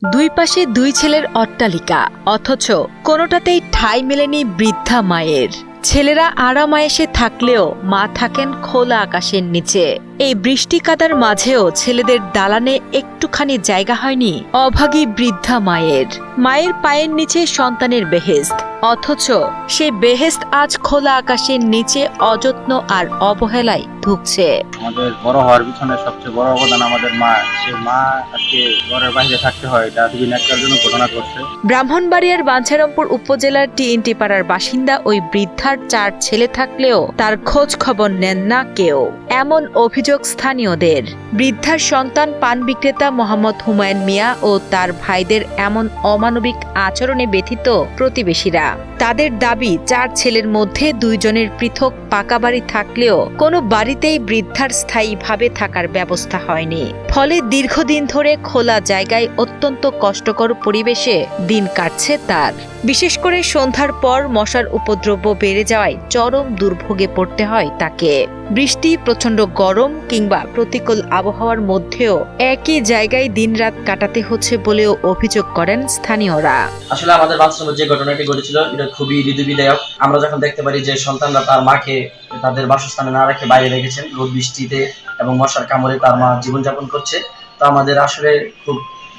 দুই পাশে দুই ছেলের অট্টালিকা, অথচ কোনোটাতেই ঠাঁই মেলেনি বৃদ্ধা মায়ের। ছেলেরা আরামায়েশে থাকলেও মা থাকেন খোলা আকাশের নিচে। এই বৃষ্টি কাদার মাঝেও ছেলেদের দালানে একটুখানি জায়গা হয়নি অভাগী বৃদ্ধা মায়ের। মায়ের পায়ের নিচে সন্তানের বেহেশত, অথচ সেই বেহেশত আজ খোলা আকাশের নিচে অযত্ন আর অবহেলায় ধুঁকছে। আমাদের বড় হওয়ার পিছনে সবচেয়ে বড় অবদান আমাদের মা। সেই মা আজকে ঘরের বাইরে থাকতে হয়, এটা খুবই ন্যাক্কারজনক ঘটনা ঘটছে। ব্রাহ্মণবাড়িয়ার বাঞ্ছারামপুর উপজেলার টিএনটি পাড়ার বাসিন্দা ওই বৃদ্ধার 4 ছেলে থাকলেও তার খোঁজ খবর নেন না কেউ, এমন অভিযোগ স্থানীয়দের। বৃদ্ধার সন্তান পান বিক্রেতা মোহাম্মদ হুমায়ুন মিয়া ও তার ভাইদের এমন অমানবিক আচরণে ব্যথিত প্রতিবেশীরা। তাদের দাবি, 4 ছেলের মধ্যে 2 জনের পৃথক পাকা বাড়ি থাকলেও কোনো বাড়িতেই বৃদ্ধার স্থায়ীভাবে থাকার ব্যবস্থা হয়নি। ফলে দীর্ঘদিন ধরে খোলা জায়গায় অত্যন্ত কষ্টকর পরিবেশে দিন কাটছে তার। বিশেষ করে সন্ধ্যার পর মশার উপদ্রব বেড়ে যাওয়ায় চরম দুর্ভোগে পড়তে হয় তাকে। বৃষ্টি, প্রচণ্ড গরম কিংবা প্রতিকূল আবহাওয়ার মধ্যেও একই জায়গায় দিনরাত কাটাতে হচ্ছে বলেও অভিযোগ করেন স্থানীয়রা। আসলে আমাদের বাচ্চার যে ঘটনাটি ঘটেছিল এটা খুবই হৃদয়বিদারক। আমরা যখন দেখতে পারি যে সন্তানরা তার মাকে তাদের বাসস্থানে না রেখে বাইরে রেখেছেন, রোদ বৃষ্টিতে এবং মশার কামড়ে তার মা জীবনযাপন করছে, তো আমাদের আসলে খুব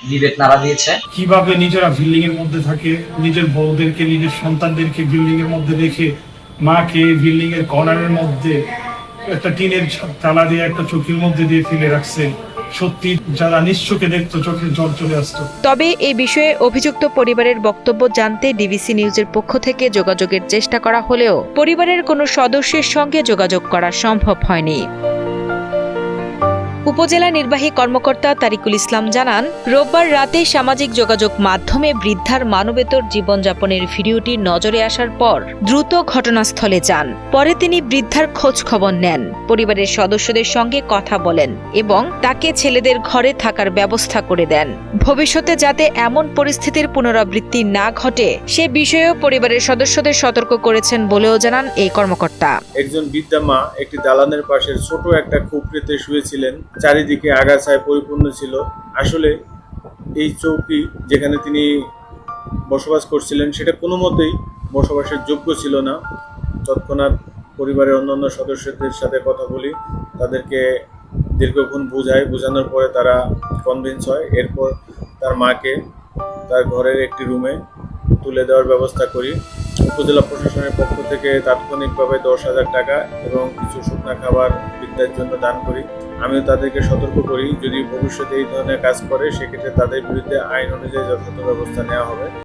বিবেক নাড়া দিয়েছে। কিভাবে নিজেরা বিল্ডিং এর মধ্যে থাকে, নিজের বউদেরকে, নিজের সন্তানদেরকে বিল্ডিং এর মধ্যে রেখে মাকে বিল্ডিং এর কর্নারের মধ্যে একটা টিনের তালা দিয়ে একটা চোখের মধ্যে দিয়ে ফেলে রাখছে। সত্যি যারা নিশ্চোখে দেখতো চোখে জল চলে আসতো। তবে এ বিষয়ে অভিযুক্ত পরিবারের বক্তব্য জানতে ডিবিসি নিউজের পক্ষ থেকে যোগাযোগের চেষ্টা করা হলেও পরিবারের কোনো সদস্যের সঙ্গে যোগাযোগ করা সম্ভব হয়নি। উপজেলা নির্বাহী কর্মকর্তা তারিকুল ইসলাম জানান, রোববার রাতে সামাজিক যোগাযোগ মাধ্যমে বৃদ্ধার মানবেতর জীবনযাপনের ভিডিওটি নজরে আসার পর দ্রুত ঘটনাস্থলে যান। পরে তিনি বৃদ্ধার খোঁজ খবর নেন, পরিবারের সদস্যদের সঙ্গে কথা বলেন এবং তাকে ছেলেদের ঘরে থাকার ব্যবস্থা করে দেন। ভবিষ্যতে যাতে এমন পরিস্থিতির পুনরাবৃত্তি না ঘটে সে বিষয়েও পরিবারের সদস্যদের সতর্ক করেছেন বলেও জানান এই কর্মকর্তা। একজন বৃদ্ধা মা একটি দালানের পাশে ছোট একটা খুপড়িতে শুয়েছিলেন। চারিদিকে আগাছায় পরিপূর্ণ ছিল। আসলে এই চৌকি যেখানে তিনি বসবাস করছিলেন সেটা কোনো মতেই বসবাসের যোগ্য ছিল না। তৎক্ষণাৎ পরিবারের অন্যান্য সদস্যদের সাথে কথা বলি, তাদেরকে দীর্ঘক্ষণ বোঝানোর পরে তারা কনভিন্স হয়। এরপর তার মাকে তার ঘরের একটি রুমে তুলে দেওয়ার ব্যবস্থা করি। উপজেলা প্রশাসনের পক্ষ থেকে তাৎক্ষণিকভাবে 10,000 টাকা এবং কিছু শুকনা খাবার বৃদ্ধার জন্য দান করি। আমিও তাদেরকে সতর্ক করি, যদি ভবিষ্যতে এই ধরনের কাজ করে সেক্ষেত্রে তাদের বিরুদ্ধে আইন অনুযায়ী যথাযথ ব্যবস্থা নেওয়া হবে।